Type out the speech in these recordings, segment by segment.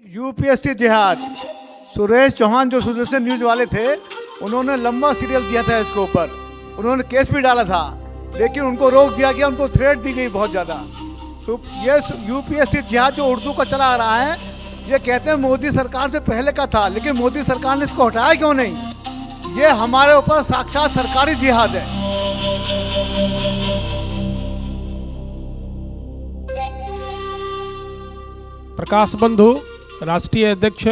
UPSC जिहाद। सुरेश चौहान जो Sudarshan news वाले थे, उन्होंने लंबा सीरियल दिया था इसके ऊपर, उन्होंने केस भी डाला था, लेकिन उनको रोक दिया गया, उनको थ्रेट दी गई बहुत ज़्यादा। ये यूपीएससी जिहाद जो उर्दू का चला आ रहा है, ये कहते हैं मोदी सरकार से पहले का था, लेकिन मोदी सरकार ने इसको हटाया क्यों नहीं? ये हमारे ऊपर साक्षात सरकारी जिहाद है। प्रकाश बंधु, राष्ट्रीय अध्यक्ष,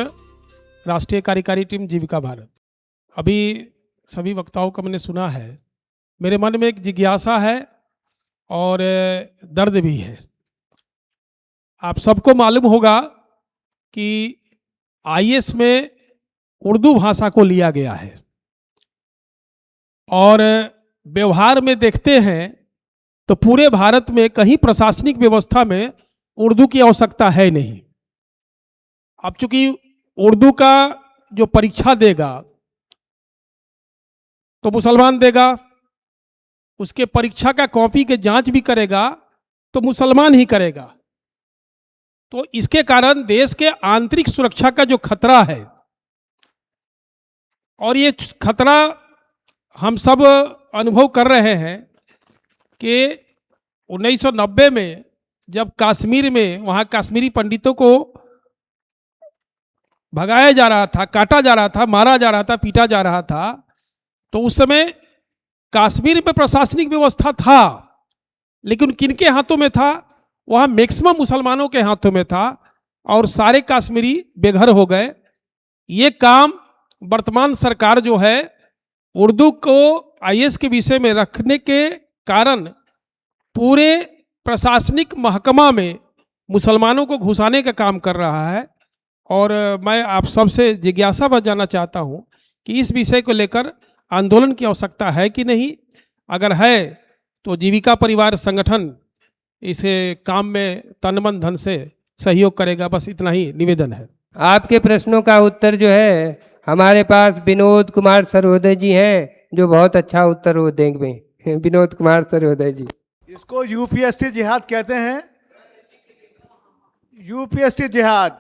राष्ट्रीय कार्यकारी टीम जीविका भारत। अभी सभी वक्ताओं का मैंने सुना है, मेरे मन में एक जिज्ञासा है और दर्द भी है। आप सबको मालूम होगा कि आईएएस में उर्दू भाषा को लिया गया है और व्यवहार में देखते हैं तो पूरे भारत में कहीं प्रशासनिक व्यवस्था में उर्दू की आवश्यकता है नहीं। अब चूंकि उर्दू का जो परीक्षा देगा तो मुसलमान देगा, उसके परीक्षा का कॉपी के जांच भी करेगा तो मुसलमान ही करेगा। तो इसके कारण देश के आंतरिक सुरक्षा का जो खतरा है, और ये खतरा हम सब अनुभव कर रहे हैं कि 1990 में जब कश्मीर में वहाँ कश्मीरी पंडितों को भगाया जा रहा था, काटा जा रहा था, मारा जा रहा था, पीटा जा रहा था, तो उस समय कश्मीर में प्रशासनिक व्यवस्था था, लेकिन किनके हाथों में था? वहाँ मैक्सिमम मुसलमानों के हाथों में था और सारे कश्मीरी बेघर हो गए। ये काम वर्तमान सरकार जो है उर्दू को आईएएस के विषय में रखने के कारण पूरे प्रशासनिक महकमा में मुसलमानों को घुसाने का काम कर रहा है। और मैं आप सबसे जिज्ञासा बजाना चाहता हूं कि इस विषय को लेकर आंदोलन की आवश्यकता है कि नहीं। अगर है तो जीविका परिवार संगठन इस काम में तन मन धन से सहयोग करेगा। बस इतना ही निवेदन है। आपके प्रश्नों का उत्तर जो है हमारे पास विनोद कुमार सर्वोदय जी हैं, जो बहुत अच्छा उत्तर वो देंगे। विनोद कुमार सर्वोदय जी। इसको यूपीएससी जिहाद कहते हैं। यूपीएससी जिहाद।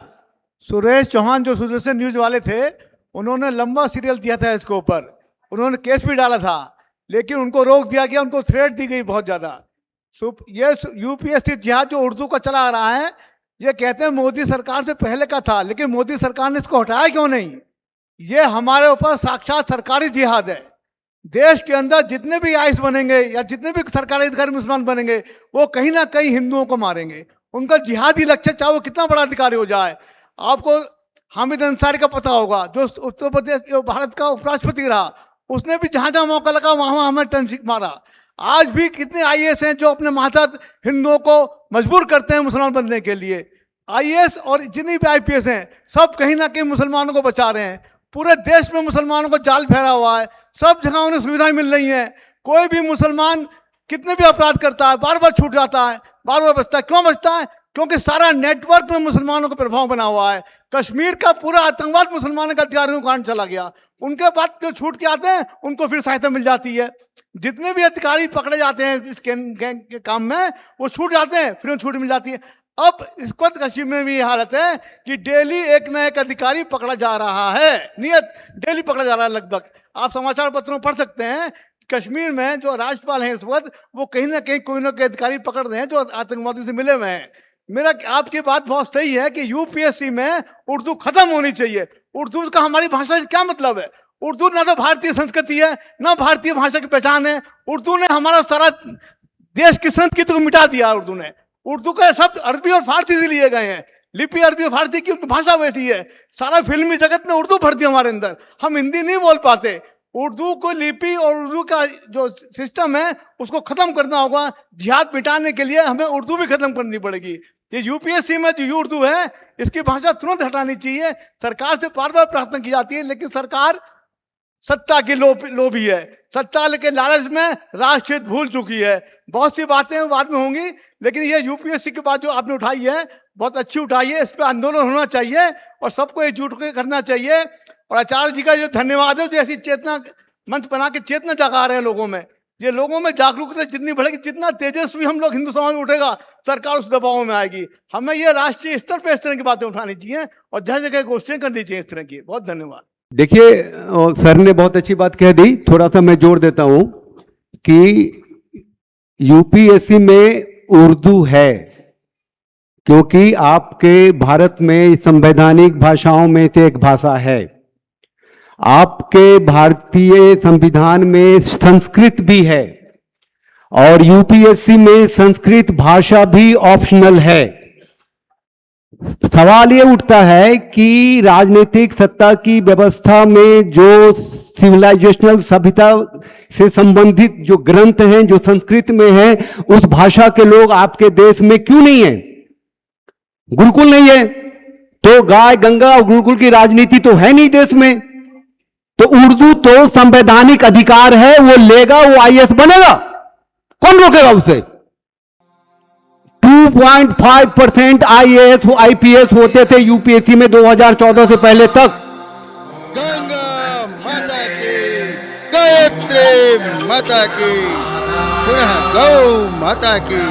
सुरेश चौहान जो सुदर्शन न्यूज वाले थे, उन्होंने लंबा सीरियल दिया था इसके ऊपर, उन्होंने केस भी डाला था, लेकिन उनको रोक दिया गया, उनको थ्रेट दी गई बहुत ज़्यादा। ये यूपीएससी जिहाद जो उर्दू का चला आ रहा है, ये कहते हैं मोदी सरकार से पहले का था, लेकिन मोदी सरकार ने इसको हटाया क्यों नहीं? ये हमारे ऊपर साक्षात सरकारी जिहाद है। देश के अंदर जितने भी आईएएस बनेंगे या जितने भी सरकारी अधिकारी मुसलमान बनेंगे, वो कहीं ना कहीं हिंदुओं को मारेंगे। उनका जिहादी लक्ष्य, चाहे वो कितना बड़ा अधिकारी हो जाए। आपको हामिद अंसारी का पता होगा, जो उत्तर प्रदेश जो भारत का उपराष्ट्रपति रहा, उसने भी जहां जहां मौका लगा वहां हमें टंसिक मारा। आज भी कितने आईएएस हैं जो अपने मातहत हिंदुओं को मजबूर करते हैं मुसलमान बनने के लिए। आईएएस और जितने भी आईपीएस हैं, सब कहीं ना कहीं मुसलमानों को बचा रहे हैं। पूरे देश में मुसलमानों को जाल फैला हुआ है, सब जगह उन्हें सुविधाएं मिल रही हैं। कोई भी मुसलमान कितने भी अपराध करता है, बार बार छूट जाता है, बार बार बचता है। क्यों बचता है? क्योंकि सारा नेटवर्क में मुसलमानों का प्रभाव बना हुआ है। कश्मीर का पूरा आतंकवाद मुसलमानों का अधिकारियों के कारण चला गया। उनके बाद जो छूट के आते हैं, उनको फिर सहायता मिल जाती है। जितने भी अधिकारी पकड़े जाते हैं इस गैंग के काम में, वो छूट जाते हैं, फिर उन्हें छूट मिल जाती है। अब इस वक्त कश्मीर में भी ये हालत है कि डेली एक न एक अधिकारी पकड़ा जा रहा है। नियत डेली पकड़ा जा रहा है लगभग। आप समाचार पत्रों में पढ़ सकते हैं, कश्मीर में जो राज्यपाल हैं इस वक्त, वो कहीं ना कहीं कोई ना कोई अधिकारी पकड़ रहे हैं जो आतंकवादियों से मिले हुए हैं। मेरा आपकी बात बहुत सही है कि यूपीएससी में उर्दू खत्म होनी चाहिए। उर्दू का हमारी भाषा से क्या मतलब है? उर्दू ना तो भारतीय संस्कृति है, ना भारतीय भाषा की पहचान है। उर्दू ने हमारा सारा देश की संस्कृति को मिटा दिया। उर्दू ने, उर्दू के शब्द अरबी और फारसी से लिए गए हैं। लिपि अरबी और फारसी की भाषा वैसी है। सारा फिल्मी जगत ने उर्दू भर दी हमारे अंदर, हम हिंदी नहीं बोल पाते। उर्दू को लिपि और उर्दू का जो सिस्टम है उसको खत्म करना होगा। जिहाद मिटाने के लिए हमें उर्दू भी खत्म करनी पड़ेगी। ये यूपीएससी में जो उर्दू है, इसकी भाषा तुरंत हटानी चाहिए। सरकार से बार बार प्रार्थना की जाती है, लेकिन सरकार सत्ता की लोभी है। सत्ता के लालच में राष्ट्रहित भूल चुकी है। बहुत सी बातें बाद में होंगी, लेकिन ये यूपीएससी की बात जो आपने उठाई है, बहुत अच्छी उठाई है। इस पर आंदोलन होना चाहिए और सबको एकजुट करना चाहिए। और आचार्य जी का जो धन्यवाद है, जो ऐसी चेतना मंच बना के चेतना जगा रहे हैं लोगों में। ये लोगों में जागरूकता जितनी बढ़ेगी, जितना तेजस्वी हम लोग हिंदू समाज में उठेगा, सरकार उस दबाव में आएगी। हमें ये राष्ट्रीय स्तर पर इस तरह की बातें उठानी चाहिए और जगह जगह गोष्ठियां करनी चाहिए इस तरह की। बहुत धन्यवाद। देखिए, सर ने बहुत अच्छी बात कह दी। थोड़ा सा मैं जोड़ देता हूं कि यूपीएससी में उर्दू है, क्योंकि आपके भारत में संवैधानिक भाषाओं में से एक भाषा है। आपके भारतीय संविधान में संस्कृत भी है और यूपीएससी में संस्कृत भाषा भी ऑप्शनल है। सवाल ये उठता है कि राजनीतिक सत्ता की व्यवस्था में जो सिविलाइजेशनल सभ्यता से संबंधित जो ग्रंथ हैं, जो संस्कृत में हैं, उस भाषा के लोग आपके देश में क्यों नहीं है? गुरुकुल नहीं है तो गाय गंगा और गुरुकुल की राजनीति तो है नहीं देश में। तो उर्दू तो संवैधानिक अधिकार है, वो लेगा, वो आईएएस बनेगा, कौन रोकेगा उसे? 2.5% आईएएस आईपीएस होते थे यूपीएससी में 2014 से पहले तक। गंगा माता की, गायत्री माता की, पुनः गौ माता की।